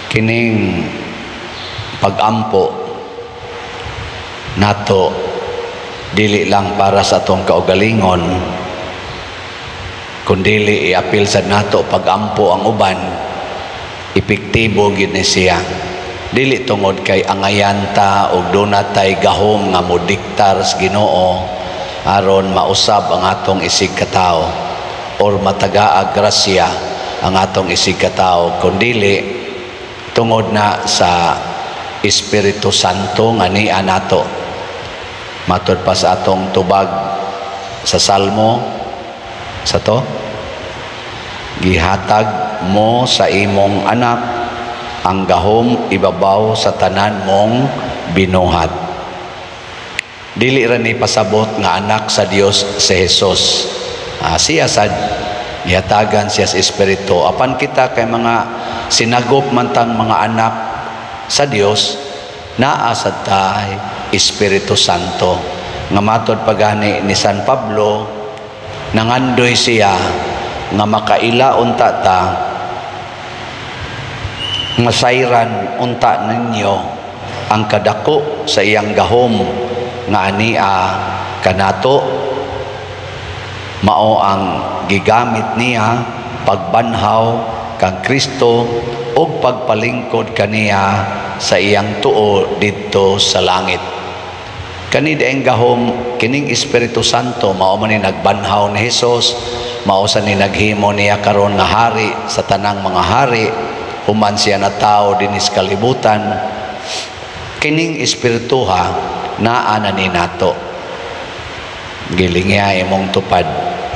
kining pagampo nato dili lang para sa atong kaugalingon, kundili iapil sa nato pagampo ang uban, epektibo gid ni siya. Dili tungod kay angayanta og dunatay gahom nga modiktar sa Ginoo aron mausab ang atong isig katao or matagaag grasya ang atong isig katao, kundili tungod na sa Espiritu Santo nga niya nato. Matud pa sa atong tubag sa Salmo sa to, gihatag mo sa imong anak ang gahom ibabaw sa tanan mong binuhat. Dili ra ni pasabot nga anak sa Dios si Jesus. Siya sad ihatagan siya sa Espiritu. Apan kita kay mga sinagop man tang mga anak sa Dios, naa sad tay Espiritu Santo. Nga matod pagani ni San Pablo, nangandoy siya nga makaila unta ta, masayran unta ninyo ang kadako sa iyang gahom nga ania kanato, mao ang gigamit niya pagbanhaw kang Kristo o pagpalingkod kaniya sa iyang tuo dito sa langit. Kani daing gahom kining Espiritu Santo mao man ni nagbanhaw ni Hesus, mao sa ni naghimo niya karon nga hari sa tanang mga hari, human siya na tao dinis kalibutan. Kining Espiritu naa na ni nato. Gilingya imong tupad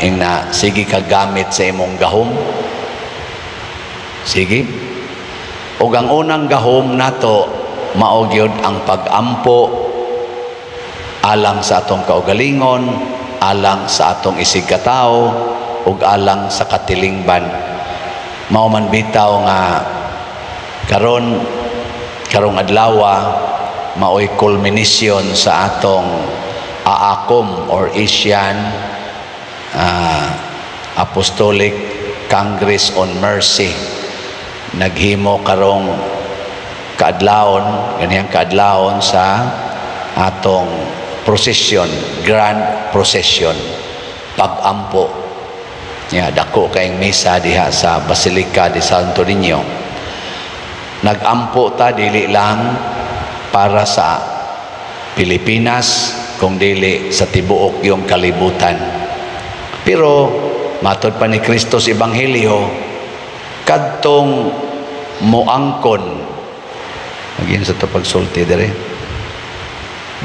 ing na sige kagamit sa imong gahom. Sige. Ug ang unang gahom nato mao gyud ang pagampo alang sa atong kaugalingon, alang sa atong isig katao, ug alang sa katilingban. Mao man bitaw nga karong adlaw maoy culmination sa atong AACOM or Asian Apostolic Congress on Mercy. Naghimo karong kaadlawon, ganiyang kaadlawon sa atong procession, grand procession, pagampo. Dako kayong misa diha sa Basilica de Santo Niño. Nagampo ta dili lang para sa Pilipinas, kung dili sa tibuok yung kalibutan. Pero matod pa ni Kristo sa Ebanghelyo, kadtong moangkon, maging sa to pagsulti dire,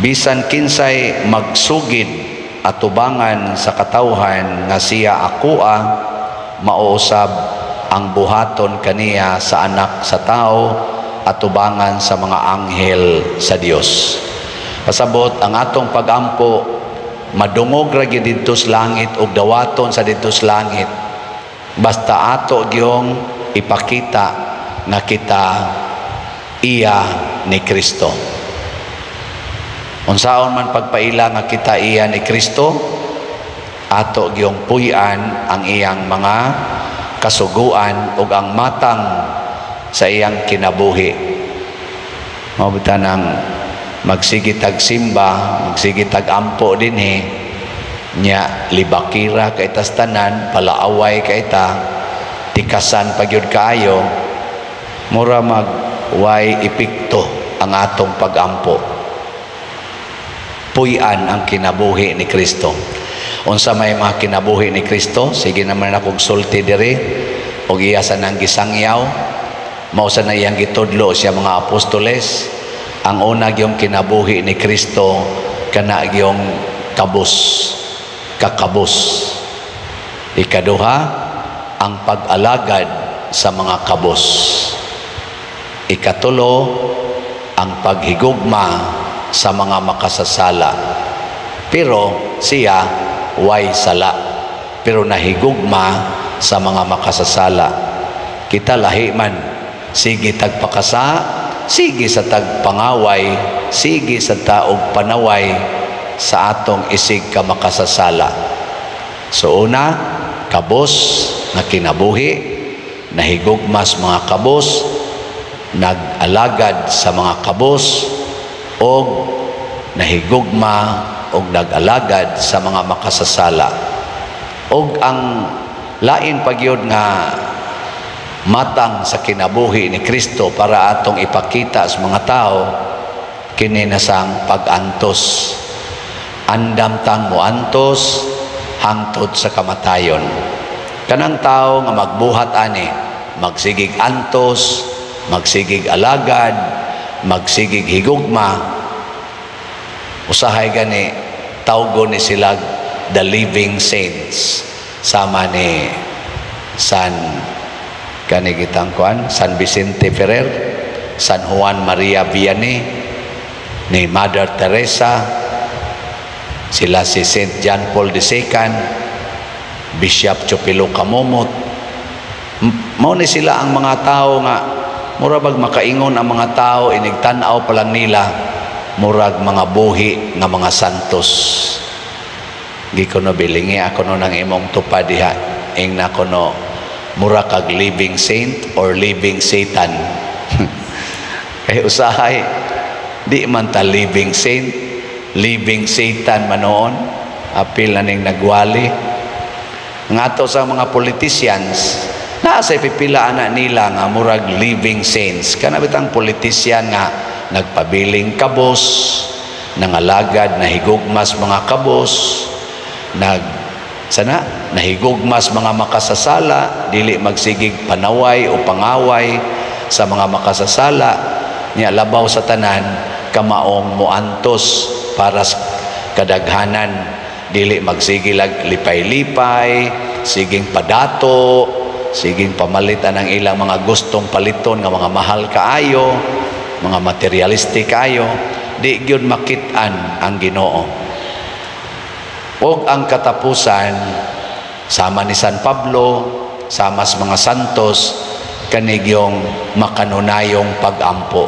bisan kinsay magsugid atubangan sa katawhan nga siya akua, mauusab ang buhaton kaniya sa anak sa tao atubangan sa mga anghel sa Dios. Pasabot ang atong pagampo madungog ra gyud didto sa langit ug dawaton sa didto sa langit, basta ato gyung ipakita nga kita iya ni Kristo. Unsaon man pagpaila nga kita iya ni Kristo, ato gyung puy-an ang iyang mga kasuguan ug ang matang sa iyang kinabuhi. Mabuta nang magsigitag simba, magsigitag ampo dinhi nya libakira kay tas tanan, palaaway kay ta, tikasan pagyud kaayo, mura magway epekto ang atong pagampo. Puy-an ang kinabuhi ni Kristo. Unsa may mga kinabuhi ni Kristo, sige naman akong sulti diri og iya sa nang gisangyaw, mao sa na iyang gitudlo siya mga apostoles. Ang una gyung kinabuhi ni Kristo kana gyung kabus, kakabus. Ikaduha, ang pag-alagad sa mga kabus. Ikatulo, ang paghigugma sa mga makasasala. Pero siya way sala, pero nahigugma sa mga makasasala. Kita lahi man, sige tagpakasa, sige sa tagpangaway, sige sa taog panaway sa atong isig ka makasasala. So una, kabos na kinabuhi, nahigugmas mga kabos, nag-alagad sa mga kabos o nahigugma o nag-alagad sa mga makasasala. O ang lain pagyod nga matang sa kinabuhi ni Kristo para atong ipakita sa mga tao, kini nasang pag-antos. Andam tang muantos hangtod sa kamatayon. Kanang tao nga magbuhat ani, magsigig antos, magsigig alagad, magsigig higugma, usahay gani tawgo ni sila the living saints, sama ni San San Vicente Ferrer, San Juan Maria Vianney, ni Mother Teresa, sila si Saint John Paul II, Bishop Chopilo Kamomot. Mao ni sila ang mga tao nga murag makaingon ang mga tao, inigtanaw pa lang nila murag mga buhi nga mga santos. Di ko no bilingi ako no ng imong tupad diha, ing na ko no mura kag living saint or living Satan. Kay usahay di man ta living saint, living Satan manoon, apil na ning nagwali. Ngato sa mga politicians, nasa pipilaan na nila nga murag living saints. Kanabitang politician nga nagpabiling kabos, nangalagad, nahigugmas mga kabos, nahigugmas mga makasasala, dili magsigig panaway o pangaway sa mga makasasala, niya labaw sa tanan, kamaong muantos para sa kadaghanan, dili magsigilag lipay-lipay, siging padato, siging pamalitan ng ilang mga gustong paliton nga mga mahal kaayo, mga materialistic kaayo, di gyud makitaan ang Ginoo. O ang katapusan, sama ni San Pablo, sama sa mga santos, kanigyong makanunayong pag-ampo.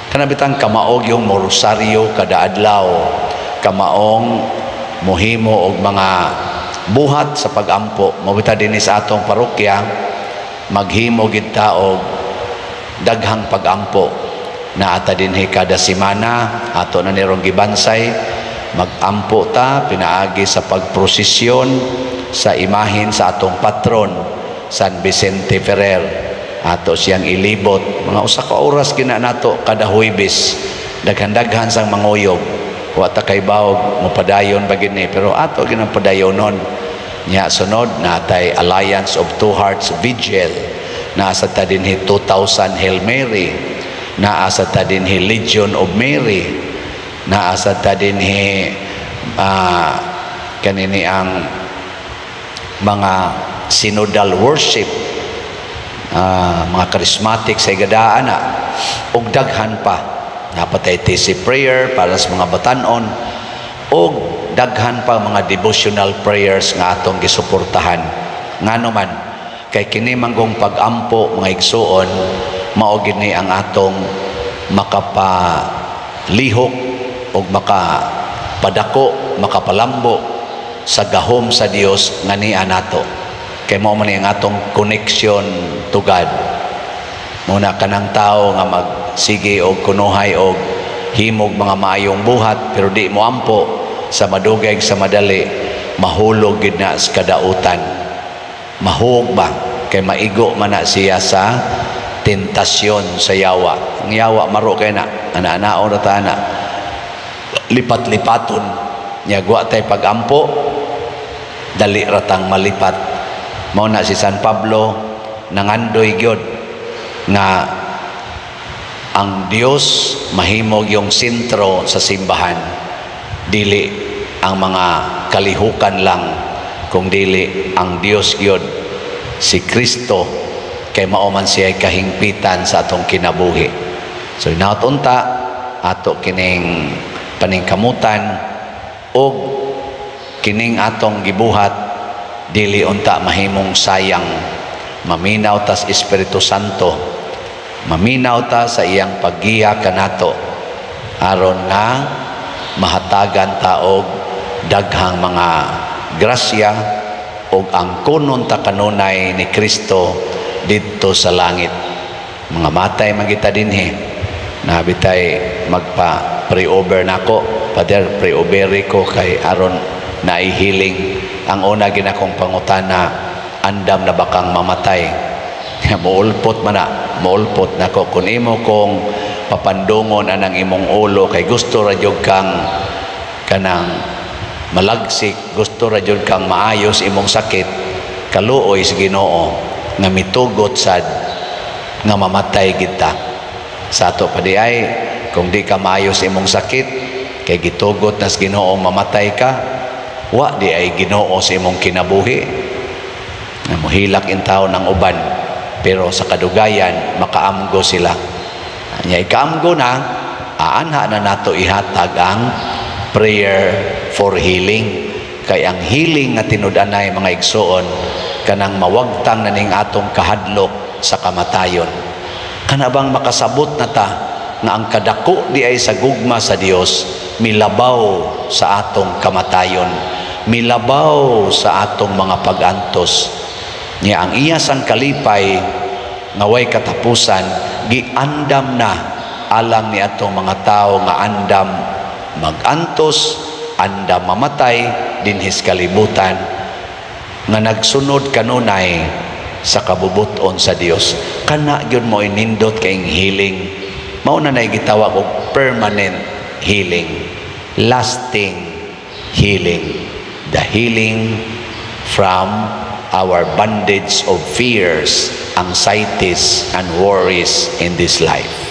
Kanabitang kamaog yung morosaryo kada adlaw, kamaong muhimo og mga buhat sa pag-ampo. Mabita din sa atong parokya, maghimo gid ta og daghang pag-ampo na ata dinhi kada semana, ato na nirong gibansay, mag-ampo ta pinaagi sa pagprosesyon sa imahin sa atong patron San Vicente Ferrer. Ato siyang ilibot mga usa ka oras gina nato kada Huwebes, daghan-daghan sang manguyog, wa ta kay bawog mopadayon bagid ni, pero ato ginang padayonon nya. Sunod natay Alliance of Two Hearts Vigil, naasa ta dinhi 2000 Hail Mary, naasa ta dinhi Legion of Mary, naasa ta dinhi kanini ang mga synodal worship, mga charismatic sa igadaan na og daghan pa, napatay TC prayer para sa mga batanon, og daghan pa mga devotional prayers nga atong gisuportahan. Ngano man kay kini manggong pag-ampo mga igsuon, mao gid ni ang atong makapalihok og makapadako, makapalambo sa gahom sa Dios nga niya nato. Kay mao man ang atong connection to God. Muna kanang tao nga magsige og kunuhay og himog mga maayong buhat, pero di mo ampo sa madugay sa madali, mahulog gid na sa kadautan. Mahug ba kay maigo man na siya sa tentasyon sa yawa. Ang yawa maro kay na ana-anaon ra ta na lipat-lipaton nya, gwa tay pag-ampo, dali ratang malipat. Mao na si San Pablo nangandoy gyud nga ang Dios mahimog yung sentro sa simbahan, dili ang mga kalihukan lang, kung dili ang Dios gyud si Kristo, kay mao man siya kahingpitan sa atong kinabuhi. So nautunta ato kining paningkamutan og kining atong gibuhat, dili unta mahimong sayang. Maminaw ta sa Espiritu Santo, maminaw ta sa iyang paggiya kanato, aron na mahatagan ta og daghang mga grasya og ang kunon ta kanunay ni Kristo didto sa langit. mga matay magita dinhi nabitay magpa pre-over nako Father, pre-overi ko kay aron naihiling. Ang una ginakong pangutana, andam na bakang mamatay? Muulpot man na, muulpot nako kun imo kong papandungon anang imong ulo kay gusto ra jud kang kanang malagsik, gusto ra jud kang maayos imong sakit, kaluoy sa Ginoo nga mitugot sad nga mamatay kita. Sa ato pa di ay kung di ka maayos imong sakit kay gitugot nas Ginoo mamatay ka, wa di ay Ginoo sa imong kinabuhi. Muhilak in tao ng uban, pero sa kadugayan makaamgo sila. Nya ikaamgo na, aanha na nato ihatag ang prayer for healing. Kay ang healing nga tinud-anay mga igsoon kanang mawagtang naning atong kahadlok sa kamatayon. Kana bang makasabot na ta nga ang kadako di ay sa gugma sa Dios milabaw sa atong kamatayon, milabaw sa atong mga pag-antos. Niya ang iya sang kalipay nga way katapusan giandam na alang ni atong mga tao nga andam magantos, andam mamatay dinhis kalibutan nga nagsunod kanunay sa kabubuton sa Dios. Kana gyud mo inindot kayong healing. Mao na nay gitawag og permanent healing, lasting healing, the healing from our bondage of fears, anxieties, and worries in this life.